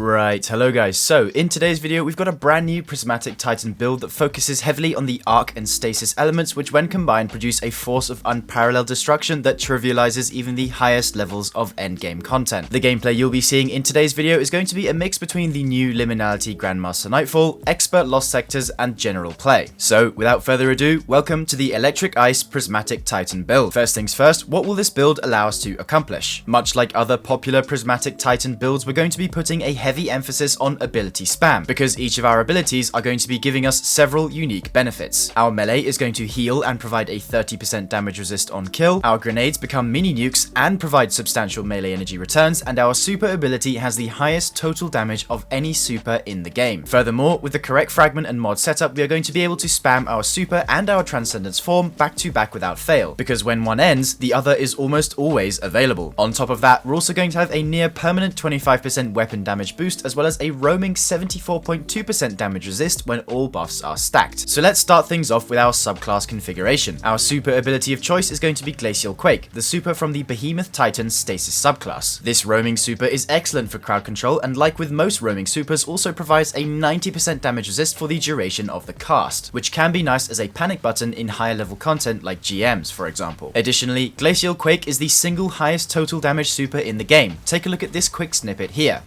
Right, hello guys. So in today's video we've got a brand new Prismatic Titan build that focuses heavily on the Arc and Stasis elements, which when combined produce a force of unparalleled destruction that trivializes even the highest levels of endgame content. The gameplay you'll be seeing in today's video is going to be a mix between the new Liminality Grandmaster Nightfall, Expert Lost Sectors and general play. So without further ado, welcome to the Electric Ice Prismatic Titan build. First things first, what will this build allow us to accomplish? Much like other popular Prismatic Titan builds, we're going to be putting a heavy emphasis on ability spam, because each of our abilities are going to be giving us several unique benefits. Our melee is going to heal and provide a 30% damage resist on kill, our grenades become mini nukes and provide substantial melee energy returns, and our super ability has the highest total damage of any super in the game. Furthermore, with the correct fragment and mod setup, we are going to be able to spam our super and our transcendence form back to back without fail, because when one ends, the other is almost always available. On top of that, we're also going to have a near permanent 25% weapon damage boost, as well as a roaming 74.2% damage resist when all buffs are stacked. So let's start things off with our subclass configuration. Our super ability of choice is going to be Glacier Quake, the super from the Behemoth Titan Stasis subclass. This roaming super is excellent for crowd control, and like with most roaming supers, also provides a 90% damage resist for the duration of the cast, which can be nice as a panic button in higher level content like GMs, for example. Additionally, Glacier Quake is the single highest total damage super in the game. Take a look at this quick snippet here.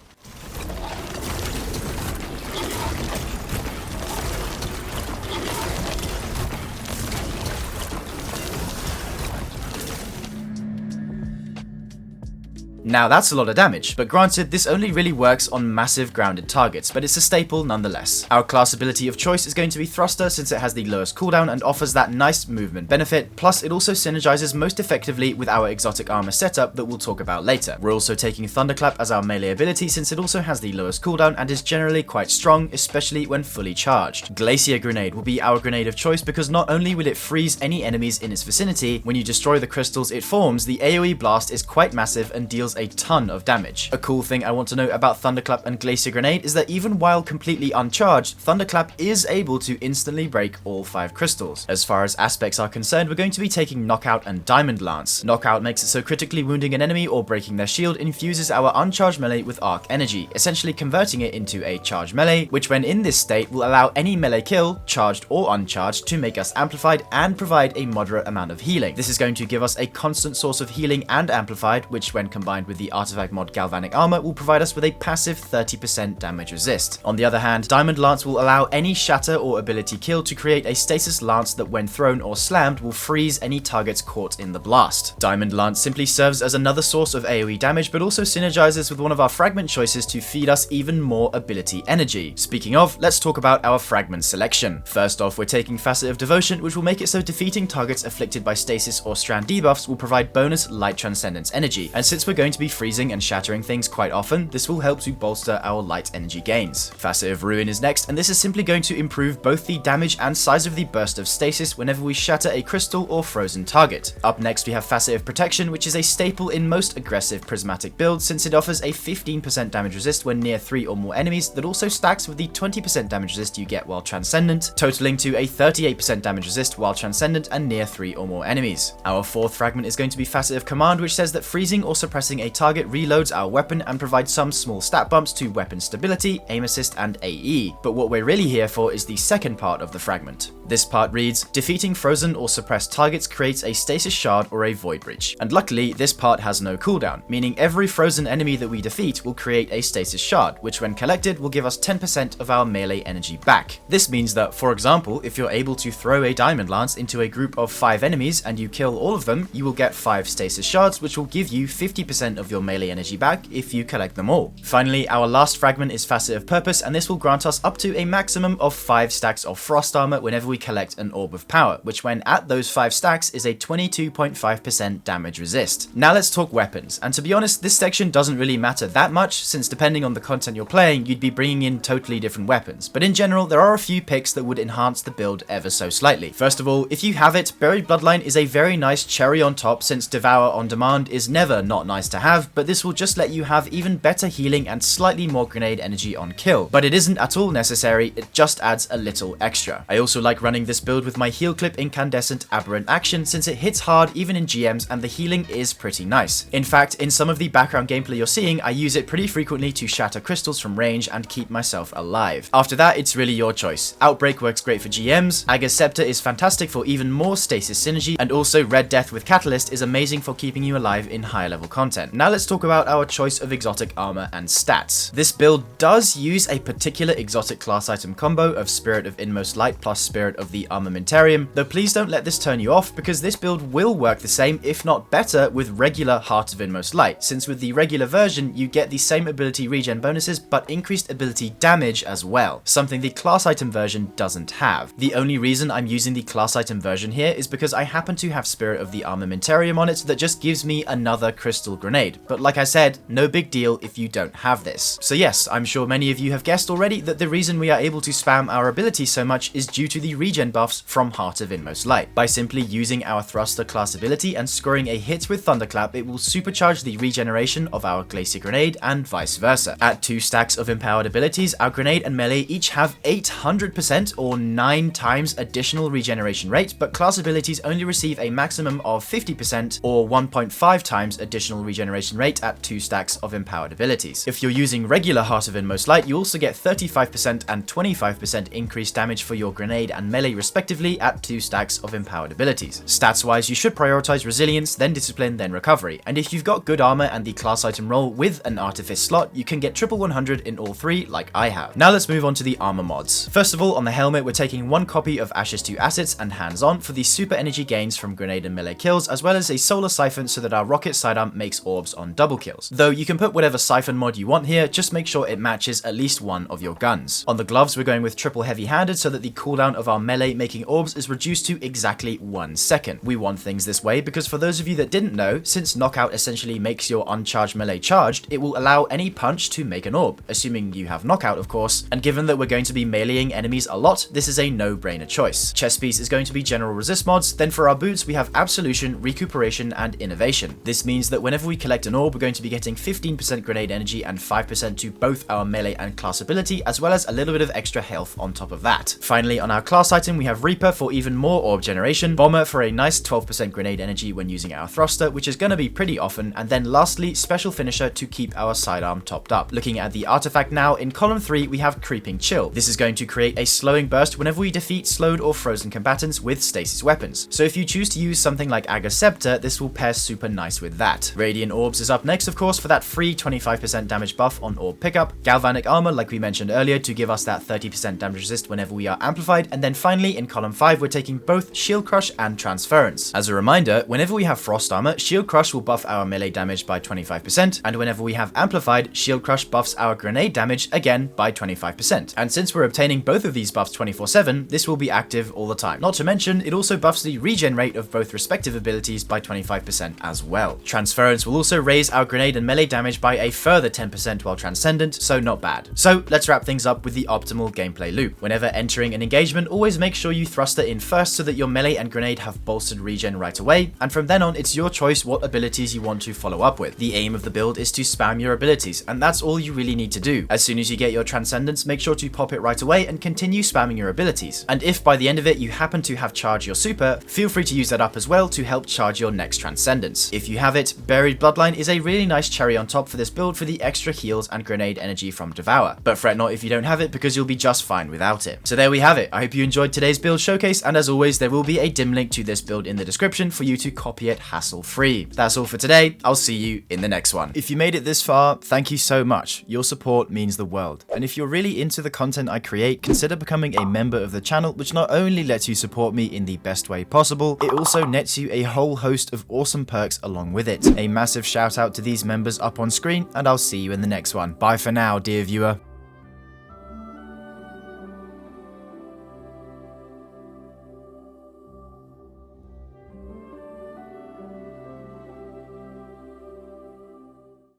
Now that's a lot of damage, but granted this only really works on massive grounded targets, but it's a staple nonetheless. Our class ability of choice is going to be Thruster, since it has the lowest cooldown and offers that nice movement benefit, plus it also synergizes most effectively with our exotic armor setup that we'll talk about later. We're also taking Thunderclap as our melee ability, since it also has the lowest cooldown and is generally quite strong, especially when fully charged. Glacier Grenade will be our grenade of choice, because not only will it freeze any enemies in its vicinity, when you destroy the crystals it forms, the AoE blast is quite massive and deals a ton of damage. A cool thing I want to note about Thunderclap and Glacier Grenade is that even while completely uncharged, Thunderclap is able to instantly break all 5 crystals. As far as aspects are concerned, we're going to be taking Knockout and Diamond Lance. Knockout makes it so critically wounding an enemy or breaking their shield infuses our uncharged melee with arc energy, essentially converting it into a charged melee, which when in this state will allow any melee kill, charged or uncharged, to make us amplified and provide a moderate amount of healing. This is going to give us a constant source of healing and amplified, which when combined with the artifact mod Galvanic Armor will provide us with a passive 30% damage resist. On the other hand, Diamond Lance will allow any shatter or ability kill to create a stasis lance that when thrown or slammed will freeze any targets caught in the blast. Diamond Lance simply serves as another source of AoE damage, but also synergizes with one of our fragment choices to feed us even more ability energy. Speaking of, let's talk about our fragment selection. First off, we're taking Facet of Devotion, which will make it so defeating targets afflicted by stasis or strand debuffs will provide bonus light transcendence energy, and since we're going to be freezing and shattering things quite often, this will help to bolster our light energy gains. Facet of Ruin is next, and this is simply going to improve both the damage and size of the burst of stasis whenever we shatter a crystal or frozen target. Up next we have Facet of Protection, which is a staple in most aggressive prismatic builds, since it offers a 15% damage resist when near 3 or more enemies that also stacks with the 20% damage resist you get while transcendent, totaling to a 38% damage resist while transcendent and near 3 or more enemies. Our fourth fragment is going to be Facet of Command, which says that freezing or suppressing a target reloads our weapon and provides some small stat bumps to weapon stability, aim assist and AE, but what we're really here for is the second part of the fragment. This part reads, defeating frozen or suppressed targets creates a stasis shard or a void breach, and luckily this part has no cooldown, meaning every frozen enemy that we defeat will create a stasis shard, which when collected will give us 10% of our melee energy back. This means that, for example, if you're able to throw a Diamond Lance into a group of 5 enemies and you kill all of them, you will get 5 stasis shards, which will give you 50% of your melee energy back if you collect them all. Finally, our last fragment is Facet of Purpose, and this will grant us up to a maximum of 5 stacks of frost armor whenever we collect an orb of power, which when at those 5 stacks is a 22.5% damage resist. Now let's talk weapons, and to be honest, this section doesn't really matter that much, since depending on the content you're playing, you'd be bringing in totally different weapons, but in general there are a few picks that would enhance the build ever so slightly. First of all, if you have it, Buried Bloodline is a very nice cherry on top, since Devour on Demand is never not nice to have, but this will just let you have even better healing and slightly more grenade energy on kill. But it isn't at all necessary, it just adds a little extra. I also like running this build with my heal clip incandescent aberrant action since it hits hard even in GMs and the healing is pretty nice. In fact, in some of the background gameplay you're seeing, I use it pretty frequently to shatter crystals from range and keep myself alive. After that, it's really your choice. Outbreak works great for GMs, Aga's Scepter is fantastic for even more stasis synergy, and also Red Death with Catalyst is amazing for keeping you alive in higher level content. Now let's talk about our choice of exotic armor and stats. This build does use a particular exotic class item combo of Spirit of Inmost Light plus Spirit of the Armamentarium, though please don't let this turn you off because this build will work the same, if not better, with regular Heart of Inmost Light, since with the regular version you get the same ability regen bonuses but increased ability damage as well, something the class item version doesn't have. The only reason I'm using the class item version here is because I happen to have Spirit of the Armamentarium on it that just gives me another crystal grenade, but like I said, no big deal if you don't have this. So yes, I'm sure many of you have guessed already that the reason we are able to spam our abilities so much is due to the regen buffs from Heart of Inmost Light. By simply using our thruster class ability and scoring a hit with Thunderclap, it will supercharge the regeneration of our Glacier Grenade and vice versa. At 2 stacks of empowered abilities, our grenade and melee each have 800% or 9 times additional regeneration rate, but class abilities only receive a maximum of 50% or 1.5 times additional regeneration rate at 2 stacks of empowered abilities. If you're using regular Heart of Inmost Light, you also get 35% and 25% increased damage for your grenade and melee respectively at 2 stacks of empowered abilities. Stats wise, you should prioritize resilience, then discipline, then recovery, and if you've got good armor and the class item roll with an artifice slot, you can get triple 100 in all 3 like I have. Now let's move on to the armor mods. First of all, on the helmet we're taking 1 copy of Ashes 2 assets and hands on for the super energy gains from grenade and melee kills, as well as a solar siphon so that our rocket sidearm makes orbs on double kills. Though you can put whatever siphon mod you want here, just make sure it matches at least one of your guns. On the gloves we're going with triple heavy handed so that the cooldown of our melee making orbs is reduced to exactly 1 second. We want things this way because for those of you that didn't know, since knockout essentially makes your uncharged melee charged, it will allow any punch to make an orb, assuming you have knockout of course, and given that we're going to be meleeing enemies a lot, this is a no-brainer choice. Chest piece is going to be general resist mods, then for our boots we have absolution, recuperation, and innovation. This means that whenever we collect an orb we're going to be getting 15% grenade energy and 5% to both our melee and class ability, as well as a little bit of extra health on top of that. Finally, on our class item we have Reaper for even more orb generation, Bomber for a nice 12% grenade energy when using our thruster, which is going to be pretty often, and then lastly Special Finisher to keep our sidearm topped up. Looking at the artifact now, in column 3 we have Creeping Chill. This is going to create a slowing burst whenever we defeat slowed or frozen combatants with stasis weapons. So if you choose to use something like Aga's Scepter, this will pair super nice with that. Radiant Orbs is up next of course for that free 25% damage buff on orb pickup, Galvanic Armor like we mentioned earlier to give us that 30% damage resist whenever we are amplified, and then finally in column 5 we're taking both Shield Crush and Transference. As a reminder, whenever we have Frost Armor, Shield Crush will buff our melee damage by 25%, and whenever we have Amplified, Shield Crush buffs our grenade damage again by 25%. And since we're obtaining both of these buffs 24/7, this will be active all the time. Not to mention, it also buffs the regen rate of both respective abilities by 25% as well. Transference will also raise our grenade and melee damage by a further 10% while Transcendent, so not bad. So let's wrap things up with the optimal gameplay loop. Whenever entering an engagement, always make sure you thruster in first so that your melee and grenade have bolstered regen right away, and from then on it's your choice what abilities you want to follow up with. The aim of the build is to spam your abilities, and that's all you really need to do. As soon as you get your Transcendence, make sure to pop it right away and continue spamming your abilities. And if by the end of it you happen to have charged your super, feel free to use that up as well to help charge your next Transcendence. If you have it, Buried Bloodline is a really nice cherry on top for this build for the extra heals and grenade energy from Devour. But fret not if you don't have it because you'll be just fine without it. So there we have it. I hope you enjoyed today's build showcase, and as always there will be a dim link to this build in the description for you to copy it hassle-free. That's all for today. I'll see you in the next one. If you made it this far, thank you so much. Your support means the world. And if you're really into the content I create, consider becoming a member of the channel, which not only lets you support me in the best way possible, it also nets you a whole host of awesome perks along with it. A massive shout out to these members up on screen, and I'll see you in the next one. Bye for now, dear viewer.